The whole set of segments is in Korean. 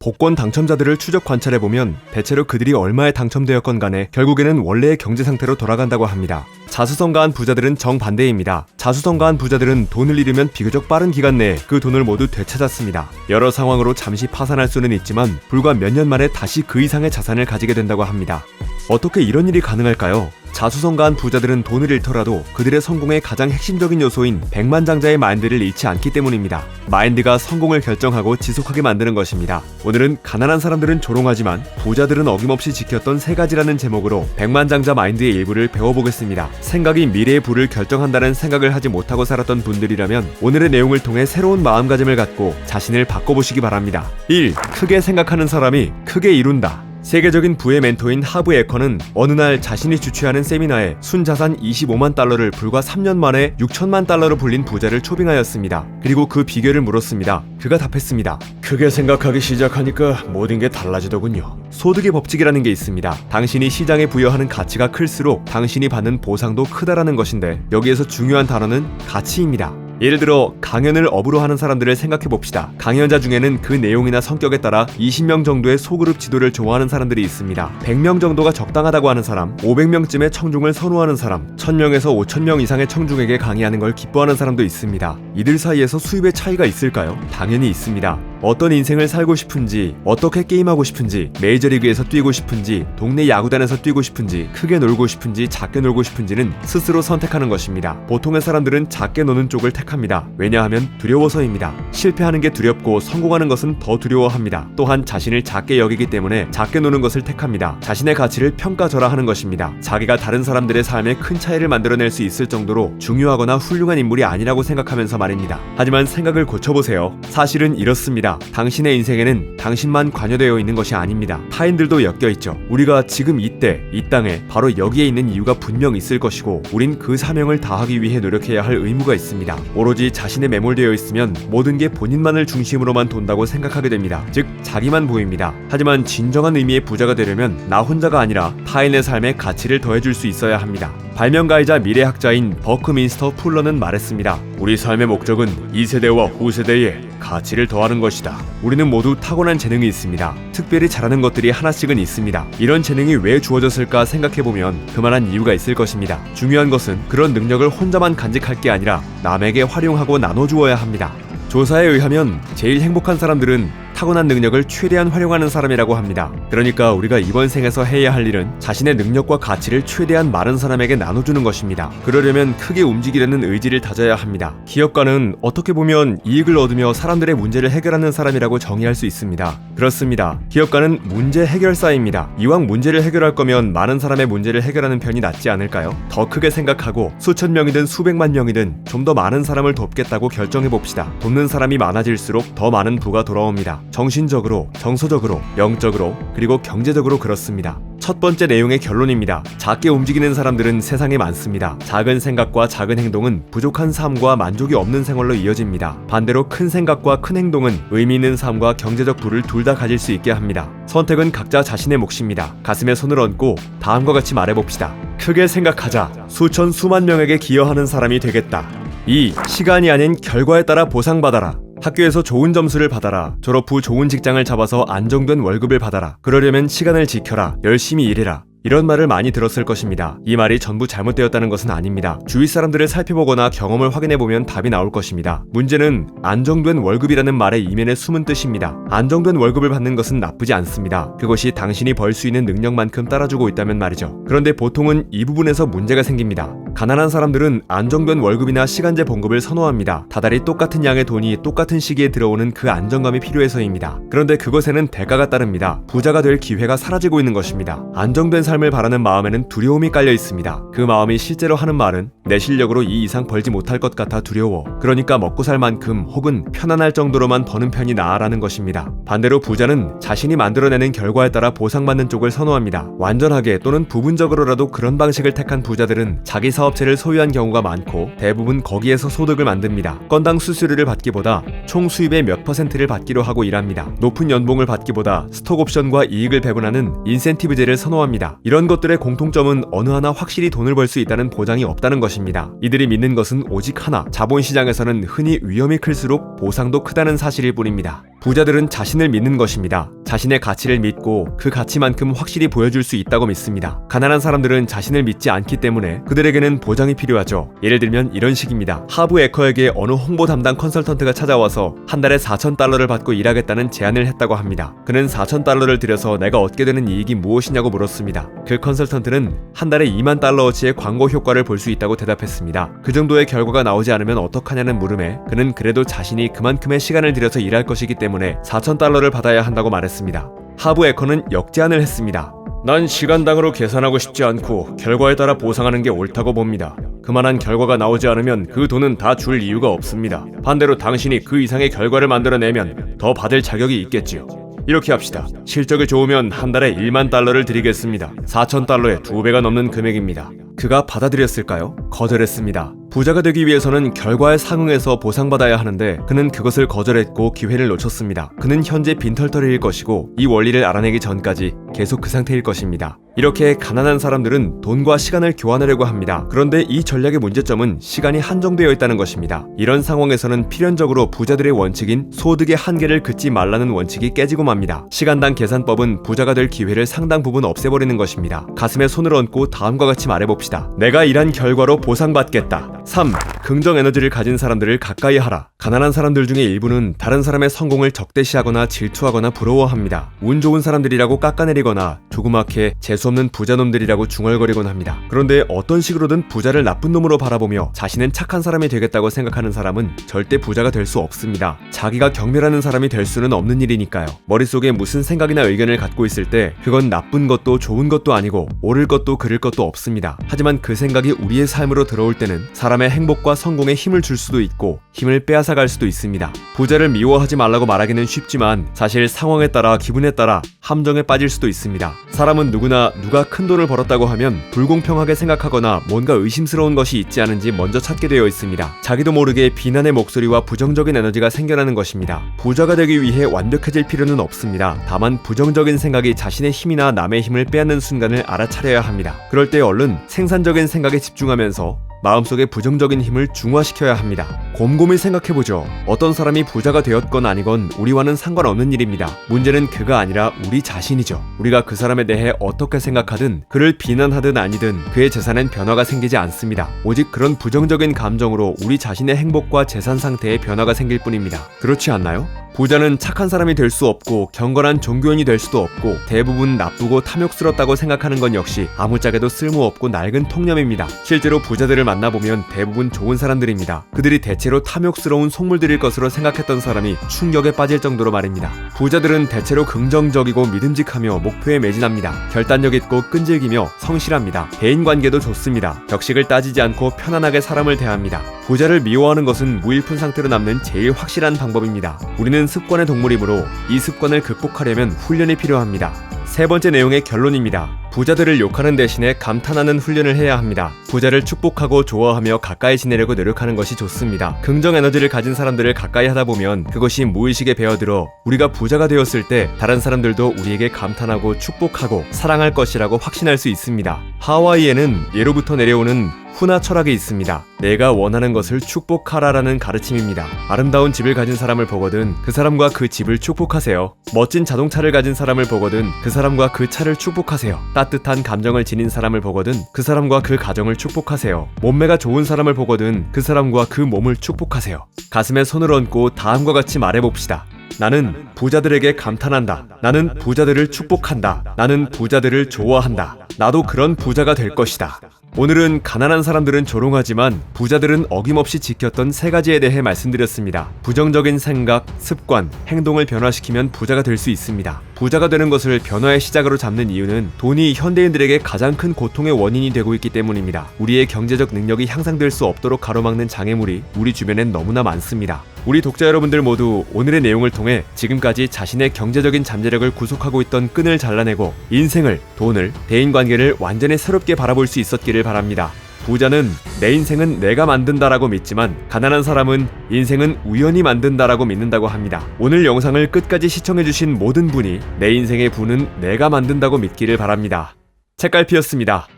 복권 당첨자들을 추적 관찰해보면 대체로 그들이 얼마에 당첨되었건 간에 결국에는 원래의 경제 상태로 돌아간다고 합니다. 자수성가한 부자들은 정반대입니다. 자수성가한 부자들은 돈을 잃으면 비교적 빠른 기간 내에 그 돈을 모두 되찾았습니다. 여러 상황으로 잠시 파산할 수는 있지만 불과 몇 년 만에 다시 그 이상의 자산을 가지게 된다고 합니다. 어떻게 이런 일이 가능할까요? 자수성가한 부자들은 돈을 잃더라도 그들의 성공의 가장 핵심적인 요소인 백만장자의 마인드를 잃지 않기 때문입니다. 마인드가 성공을 결정하고 지속하게 만드는 것입니다. 오늘은 가난한 사람들은 조롱하지만 부자들은 어김없이 지켰던 세 가지라는 제목으로 백만장자 마인드의 일부를 배워보겠습니다. 생각이 미래의 부를 결정한다는 생각을 하지 못하고 살았던 분들이라면 오늘의 내용을 통해 새로운 마음가짐을 갖고 자신을 바꿔보시기 바랍니다. 1. 크게 생각하는 사람이 크게 이룬다. 세계적인 부의 멘토인 하브 에커는 어느 날 자신이 주최하는 세미나에 순자산 25만 달러를 불과 3년 만에 6천만 달러로 불린 부자를 초빙하였습니다. 그리고 그 비결을 물었습니다. 그가 답했습니다. 크게 생각하기 시작하니까 모든 게 달라지더군요. 소득의 법칙이라는 게 있습니다. 당신이 시장에 부여하는 가치가 클수록 당신이 받는 보상도 크다라는 것인데 여기에서 중요한 단어는 가치입니다. 예를 들어 강연을 업으로 하는 사람들을 생각해봅시다. 강연자 중에는 그 내용이나 성격에 따라 20명 정도의 소그룹 지도를 좋아하는 사람들이 있습니다. 100명 정도가 적당하다고 하는 사람, 500명쯤의 청중을 선호하는 사람, 1000명에서 5000명 이상의 청중에게 강의하는 걸 기뻐하는 사람도 있습니다. 이들 사이에서 수입의 차이가 있을까요? 당연히 있습니다. 어떤 인생을 살고 싶은지, 어떻게 게임하고 싶은지, 메이저리그에서 뛰고 싶은지, 동네 야구단에서 뛰고 싶은지, 크게 놀고 싶은지, 작게 놀고 싶은지는 스스로 선택하는 것입니다. 보통의 사람들은 작게 노는 쪽을 택합니다. 왜냐하면 두려워서입니다. 실패하는 게 두렵고 성공하는 것은 더 두려워합니다. 또한 자신을 작게 여기기 때문에 작게 노는 것을 택합니다. 자신의 가치를 평가절하하는 것입니다. 자기가 다른 사람들의 삶에 큰 차이를 만들어낼 수 있을 정도로 중요하거나 훌륭한 인물이 아니라고 생각하면서 말입니다. 하지만 생각을 고쳐보세요. 사실은 이렇습니다. 당신의 인생에는 당신만 관여되어 있는 것이 아닙니다. 타인들도 엮여있죠. 우리가 지금 이때, 이 땅에 바로 여기에 있는 이유가 분명 있을 것이고 우린 그 사명을 다하기 위해 노력해야 할 의무가 있습니다. 오로지 자신에 매몰되어 있으면 모든 게 본인만을 중심으로만 돈다고 생각하게 됩니다. 즉 자기만 보입니다. 하지만 진정한 의미의 부자가 되려면 나 혼자가 아니라 타인의 삶에 가치를 더해줄 수 있어야 합니다. 발명가이자 미래학자인 버크민스터 풀러는 말했습니다. 우리 삶의 목적은 2세대와 후세대에 가치를 더하는 것이다. 우리는 모두 타고난 재능이 있습니다. 특별히 잘하는 것들이 하나씩은 있습니다. 이런 재능이 왜 주어졌을까 생각해보면 그만한 이유가 있을 것입니다. 중요한 것은 그런 능력을 혼자만 간직할 게 아니라 남에게 활용하고 나눠주어야 합니다. 조사에 의하면 제일 행복한 사람들은 타고난 능력을 최대한 활용하는 사람이라고 합니다. 그러니까 우리가 이번 생에서 해야 할 일은 자신의 능력과 가치를 최대한 많은 사람에게 나눠주는 것입니다. 그러려면 크게 움직이려는 의지를 다져야 합니다. 기업가는 어떻게 보면 이익을 얻으며 사람들의 문제를 해결하는 사람이라고 정의할 수 있습니다. 그렇습니다. 기업가는 문제 해결사입니다. 이왕 문제를 해결할 거면 많은 사람의 문제를 해결하는 편이 낫지 않을까요? 더 크게 생각하고 수천 명이든 수백만 명이든 좀 더 많은 사람을 돕겠다고 결정해봅시다. 돕는 사람이 많아질수록 더 많은 부가 돌아옵니다. 정신적으로, 정서적으로, 영적으로, 그리고 경제적으로 그렇습니다. 첫 번째 내용의 결론입니다. 작게 움직이는 사람들은 세상에 많습니다. 작은 생각과 작은 행동은 부족한 삶과 만족이 없는 생활로 이어집니다. 반대로 큰 생각과 큰 행동은 의미 있는 삶과 경제적 부를 둘 다 가질 수 있게 합니다. 선택은 각자 자신의 몫입니다. 가슴에 손을 얹고 다음과 같이 말해봅시다. 크게 생각하자. 수천 수만 명에게 기여하는 사람이 되겠다. 2. 시간이 아닌 결과에 따라 보상받아라. 학교에서 좋은 점수를 받아라. 졸업 후 좋은 직장을 잡아서 안정된 월급을 받아라. 그러려면 시간을 지켜라. 열심히 일해라. 이런 말을 많이 들었을 것입니다. 이 말이 전부 잘못되었다는 것은 아닙니다. 주위 사람들을 살펴보거나 경험을 확인해보면 답이 나올 것입니다. 문제는 안정된 월급이라는 말의 이면에 숨은 뜻입니다. 안정된 월급을 받는 것은 나쁘지 않습니다. 그것이 당신이 벌 수 있는 능력만큼 따라주고 있다면 말이죠. 그런데 보통은 이 부분에서 문제가 생깁니다. 가난한 사람들은 안정된 월급이나 시간제 봉급을 선호합니다. 다달이 똑같은 양의 돈이 똑같은 시기에 들어오는 그 안정감이 필요해서입니다. 그런데 그것에는 대가가 따릅니다. 부자가 될 기회가 사라지고 있는 것입니다. 안정된 삶을 바라는 마음에는 두려움이 깔려 있습니다. 그 마음이 실제로 하는 말은 내 실력으로 이 이상 벌지 못할 것 같아 두려워. 그러니까 먹고 살 만큼 혹은 편안할 정도로만 버는 편이 나아라는 것입니다. 반대로 부자는 자신이 만들어내는 결과에 따라 보상받는 쪽을 선호합니다. 완전하게 또는 부분적으로라도 그런 방식을 택한 부자들은 자기 사업체를 소유한 경우가 많고 대부분 거기에서 소득을 만듭니다. 건당 수수료를 받기보다 총 수입의 몇 %를 받기로 하고 일합니다. 높은 연봉을 받기보다 스톡옵션과 이익을 배분하는 인센티브제를 선호합니다. 이런 것들의 공통점은 어느 하나 확실히 돈을 벌 수 있다는 보장이 없다는 것입니다. 이들이 믿는 것은 오직 하나, 자본시장에서는 흔히 위험이 클수록 보상도 크다는 사실일 뿐입니다. 부자들은 자신을 믿는 것입니다. 자신의 가치를 믿고 그 가치만큼 확실히 보여줄 수 있다고 믿습니다. 가난한 사람들은 자신을 믿지 않기 때문에 그들에게는 보장이 필요하죠. 예를 들면 이런 식입니다. 하부 에커에게 어느 홍보 담당 컨설턴트가 찾아와서 한 달에 $4,000를 받고 일하겠다는 제안을 했다고 합니다. 그는 $4,000를 들여서 내가 얻게 되는 이익이 무엇이냐고 물었습니다. 그 컨설턴트는 한 달에 $20,000어치의 광고 효과를 볼 수 있다고 대답했습니다. 그 정도의 결과가 나오지 않으면 어떡하냐는 물음에 그는 그래도 자신이 그만큼의 시간을 들여서 일할 것이기 때문에 $4,000를 받아야 한다고 말했습니다. 하부 에커는 역제안을 했습니다. 난 시간당으로 계산하고 싶지 않고 결과에 따라 보상하는 게 옳다고 봅니다. 그만한 결과가 나오지 않으면 그 돈은 다 줄 이유가 없습니다. 반대로 당신이 그 이상의 결과를 만들어내면 더 받을 자격이 있겠지요. 이렇게 합시다. 실적이 좋으면 한 달에 $10,000를 드리겠습니다. $4,000의 2배가 넘는 금액입니다. 그가 받아들였을까요? 거절했습니다. 부자가 되기 위해서는 결과에 상응해서 보상받아야 하는데 그는 그것을 거절했고 기회를 놓쳤습니다. 그는 현재 빈털터리일 것이고 이 원리를 알아내기 전까지 계속 그 상태일 것입니다. 이렇게 가난한 사람들은 돈과 시간을 교환하려고 합니다. 그런데 이 전략의 문제점은 시간이 한정되어 있다는 것입니다. 이런 상황에서는 필연적으로 부자들의 원칙인 소득의 한계를 긋지 말라는 원칙이 깨지고 맙니다. 시간당 계산법은 부자가 될 기회를 상당 부분 없애버리는 것입니다. 가슴에 손을 얹고 다음과 같이 말해봅시다. 내가 일한 결과로 보상받겠다. 3. 긍정 에너지를 가진 사람들을 가까이 하라. 가난한 사람들 중에 일부는 다른 사람의 성공을 적대시하거나 질투하거나 부러워합니다. 운 좋은 사람들이라고 깎아내리거나 조그맣게 재수없는 부자놈들이라고 중얼거리곤 합니다. 그런데 어떤 식으로든 부자를 나쁜 놈으로 바라보며 자신은 착한 사람이 되겠다고 생각하는 사람은 절대 부자가 될 수 없습니다. 자기가 경멸하는 사람이 될 수는 없는 일이니까요. 머릿속에 무슨 생각이나 의견을 갖고 있을 때 그건 나쁜 것도 좋은 것도 아니고 옳을 것도 그를 것도 없습니다. 하지만 그 생각이 우리의 삶으로 들어올 때는 사람의 행복과 성공에 힘을 줄 수도 있고 힘을 빼앗아갈 수도 있습니다. 부자를 미워하지 말라고 말하기는 쉽지만 사실 상황에 따라 기분에 따라 함정에 빠질 수도 있습니다. 사람은 누구나 누가 큰 돈을 벌었다고 하면 불공평하게 생각하거나 뭔가 의심스러운 것이 있지 않은지 먼저 찾게 되어 있습니다. 자기도 모르게 비난의 목소리와 부정적인 에너지가 생겨나는 것입니다. 부자가 되기 위해 완벽해질 필요는 없습니다. 다만 부정적인 생각이 자신의 힘이나 남의 힘을 빼앗는 순간을 알아차려야 합니다. 그럴 때 얼른 생산적인 생각에 집중하면서 마음속의 부정적인 힘을 중화시켜야 합니다. 곰곰이 생각해보죠. 어떤 사람이 부자가 되었건 아니건 우리와는 상관없는 일입니다. 문제는 그가 아니라 우리 자신이죠. 우리가 그 사람에 대해 어떻게 생각하든 그를 비난하든 아니든 그의 재산엔 변화가 생기지 않습니다. 오직 그런 부정적인 감정으로 우리 자신의 행복과 재산 상태에 변화가 생길 뿐입니다. 그렇지 않나요? 부자는 착한 사람이 될 수 없고 경건한 종교인이 될 수도 없고 대부분 나쁘고 탐욕스럽다고 생각하는 건 역시 아무짝에도 쓸모없고 낡은 통념입니다. 실제로 부자들을 만나보면 대부분 좋은 사람들입니다. 그들이 대체로 탐욕스러운 속물들일 것으로 생각했던 사람이 충격에 빠질 정도로 말입니다. 부자들은 대체로 긍정적이고 믿음직하며 목표에 매진합니다. 결단력 있고 끈질기며 성실합니다. 대인관계도 좋습니다. 격식을 따지지 않고 편안하게 사람을 대합니다. 부자를 미워하는 것은 무일푼 상태로 남는 제일 확실한 방법입니다. 우리는 습관의 동물이므로 이 습관을 극복하려면 훈련이 필요합니다. 세 번째 내용의 결론입니다. 부자들을 욕하는 대신에 감탄하는 훈련을 해야 합니다. 부자를 축복하고 좋아하며 가까이 지내려고 노력하는 것이 좋습니다. 긍정 에너지를 가진 사람들을 가까이 하다 보면 그것이 무의식에 배어들어 우리가 부자가 되었을 때 다른 사람들도 우리에게 감탄하고 축복하고 사랑할 것이라고 확신할 수 있습니다. 하와이에는 예로부터 내려오는 후나 철학이 있습니다. 내가 원하는 것을 축복하라라는 가르침입니다. 아름다운 집을 가진 사람을 보거든 그 사람과 그 집을 축복하세요. 멋진 자동차를 가진 사람을 보거든 그 사람과 그 차를 축복하세요. 따뜻한 감정을 지닌 사람을 보거든 그 사람과 그 가정을 축복하세요. 몸매가 좋은 사람을 보거든 그 사람과 그 몸을 축복하세요. 가슴에 손을 얹고 다음과 같이 말해봅시다. 나는 부자들에게 감탄한다. 나는 부자들을 축복한다. 나는 부자들을 좋아한다. 나도 그런 부자가 될 것이다. 오늘은 가난한 사람들은 조롱하지만 부자들은 어김없이 지켰던 세 가지에 대해 말씀드렸습니다. 부정적인 생각, 습관, 행동을 변화시키면 부자가 될 수 있습니다. 부자가 되는 것을 변화의 시작으로 잡는 이유는 돈이 현대인들에게 가장 큰 고통의 원인이 되고 있기 때문입니다. 우리의 경제적 능력이 향상될 수 없도록 가로막는 장애물이 우리 주변엔 너무나 많습니다. 우리 독자 여러분들 모두 오늘의 내용을 통해 지금까지 자신의 경제적인 잠재력을 구속하고 있던 끈을 잘라내고 인생을, 돈을, 대인관계를 완전히 새롭게 바라볼 수 있었기를 바랍니다. 부자는 내 인생은 내가 만든다라고 믿지만 가난한 사람은 인생은 우연히 만든다라고 믿는다고 합니다. 오늘 영상을 끝까지 시청해주신 모든 분이 내 인생의 부는 내가 만든다고 믿기를 바랍니다. 책갈피였습니다.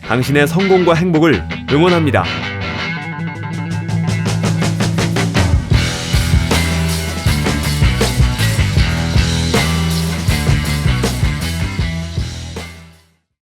당신의 성공과 행복을 응원합니다.